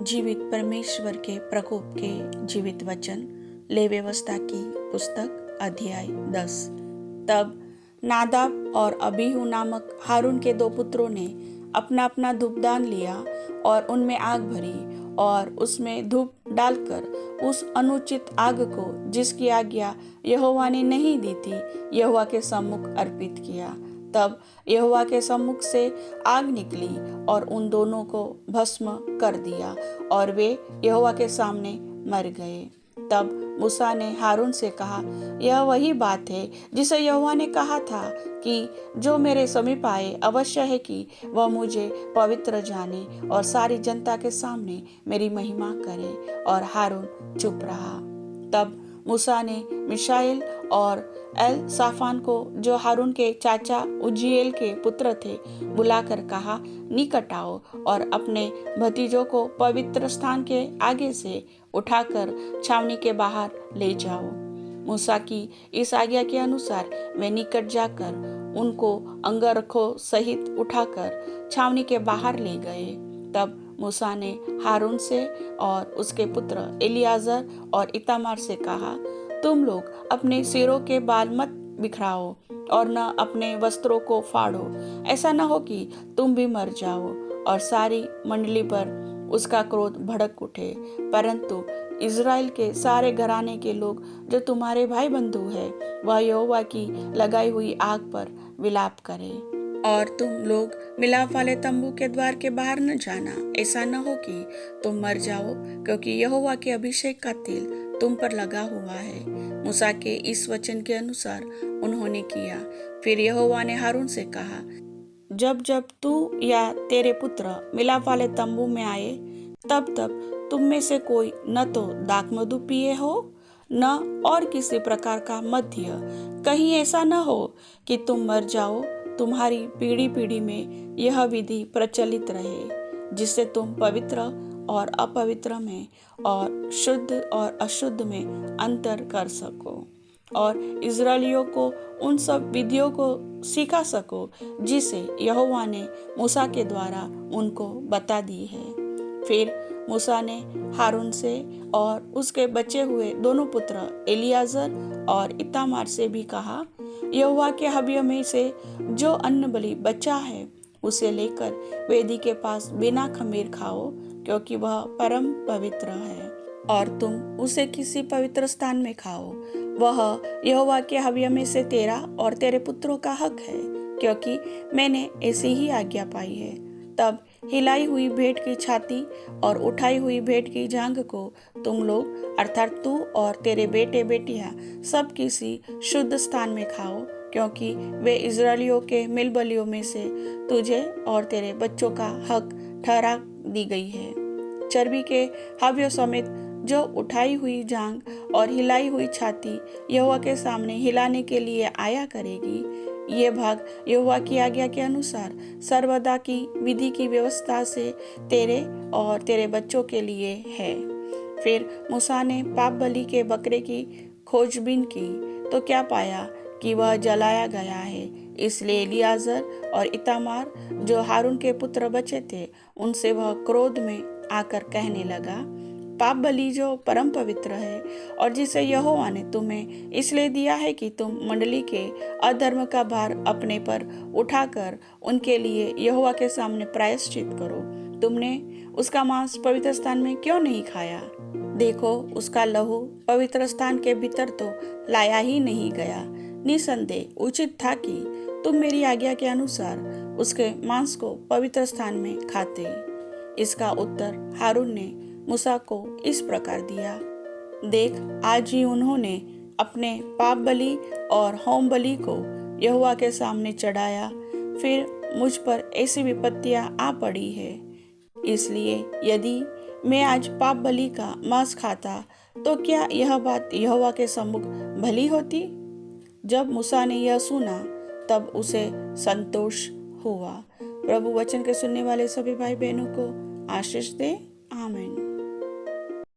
जीवित परमेश्वर के प्रकोप के जीवित वचन। ले व्यवस्था की पुस्तक अध्याय 10। तब नादाब और अबीहू नामक हारून के दो पुत्रों ने अपना अपना धूपदान लिया और उनमें आग भरी और उसमें धूप डालकर उस अनुचित आग को जिसकी आज्ञा यहोवा ने नहीं दी थी यहोवा के सम्मुख अर्पित किया। तब यहोवा के सम्मुख से आग निकली और उन दोनों को भस्म कर दिया और वे यहोवा के सामने मर गए। तब मूसा ने हारून से कहा, यह वही बात है जिसे यहोवा ने कहा था कि जो मेरे समीप आए अवश्य है कि वह मुझे पवित्र जाने और सारी जनता के सामने मेरी महिमा करे। और हारून चुप रहा। तब मूसा ने मिशाएल और एल साफान को, जो हारून के चाचा उज्जीएल के पुत्र थे, बुलाकर कहा, निकट आओ और अपने भतीजों को पवित्र स्थान के आगे से उठाकर छावनी के बाहर ले जाओ। मूसा की इस आज्ञा के अनुसार वे निकट जाकर उनको अंगरखों सहित उठाकर छावनी के बाहर ले गए। तब मूसा ने हारून से और उसके पुत्र एलियाजर और इतामार से कहा, तुम लोग अपने सिरों के बाल मत बिखराओ और न अपने वस्त्रों को फाड़ो, ऐसा न हो कि तुम भी मर जाओ और सारी मंडली पर उसका क्रोध भड़क उठे। परंतु इज़राइल के सारे घराने के लोग जो तुम्हारे भाई बंधु हैं, वह यहोवा की लगाई हुई आग पर विलाप करें। और तुम लोग मिलाप वाले तंबू के द्वार के बाहर न जाना, ऐसा न हो कि तुम मर जाओ, क्योंकि यहोवा के अभिषेक का तेल तुम पर लगा हुआ है। मूसा के इस वचन के अनुसार उन्होंने किया। फिर यहोवा ने हारून से कहा, जब जब तू या तेरे पुत्र मिलाप वाले तंबू में आए, तब तब तुम में से कोई न तो दाखमधु पिए हो न और किसी प्रकार का मद्य, कहीं ऐसा न हो कि तुम मर जाओ। तुम्हारी पीढ़ी पीढ़ी में यह विधि प्रचलित रहे, जिससे तुम पवित्र और अपवित्र में और शुद्ध और अशुद्ध में अंतर कर सको और इज़राइलियों को उन सब विधियों को सिखा सको जिसे यहोवा ने मूसा के द्वारा उनको बता दी है। फिर मूसा ने हारून से और उसके बचे हुए दोनों पुत्र एलियाजर और इतामार से भी कहा, यहोवा के हव्य में से जो अन्न बलि बचा है उसे लेकर वेदी के पास बिना खमीर खाओ, क्योंकि वह परम पवित्र है, और तुम उसे किसी पवित्र स्थान में खाओ। वह यहोवा के हव्य में से तेरा और तेरे पुत्रों का हक है, क्योंकि मैंने ऐसी ही आज्ञा पाई है। तब हिलाई हुई भेंट की छाती और उठाई हुई भेंट की जांघ को तुम लोग अर्थात तू और तेरे बेटे बेटियां सब किसी शुद्ध स्थान में खाओ, क्योंकि वे इज़राइलियों के मिल बलियों में से तुझे और तेरे बच्चों का हक ठहरा दी गई है। चर्बी के हव्यों समेत जो उठाई हुई जांघ और हिलाई हुई छाती यहोवा के सामने हिलाने के लिए आया करेगी, ये भाग यहोवा की आज्ञा के अनुसार सर्वदा की विधि की व्यवस्था से तेरे और तेरे बच्चों के लिए है। फिर मूसा ने पाप बलि के बकरे की खोजबीन की तो क्या पाया कि वह जलाया गया है। इसलिए एलियाजर और इतामार, जो हारून के पुत्र बचे थे, उनसे वह क्रोध में आकर कहने लगा, पाप बलि जो परम पवित्र है और जिसे यहोवा ने तुम्हें इसलिए दिया है कि तुम मंडली के अधर्म का भार अपने पर उठाकर उनके लिए यहोवा के सामने प्रायश्चित करो, तुमने उसका मांस पवित्र स्थान में क्यों नहीं खाया? देखो, उसका लहू पवित्र स्थान के भीतर तो लाया ही नहीं गया। निसंदेह उचित था कि तुम मेरी आज्ञा के अनुसार उसके मांस को पवित्र स्थान में खाते। इसका उत्तर हारून ने मूसा को इस प्रकार दिया, देख, आज ही उन्होंने अपने पाप बलि और होम बलि को यहोवा के सामने चढ़ाया, फिर मुझ पर ऐसी विपत्तियां आ पड़ी है। इसलिए यदि मैं आज पाप बलि का मांस खाता तो क्या यह बात यहोवा के सम्मुख भली होती? जब मूसा ने यह सुना तब उसे संतोष हुआ। प्रभु वचन के सुनने वाले सभी भाई बहनों को आशीष दे।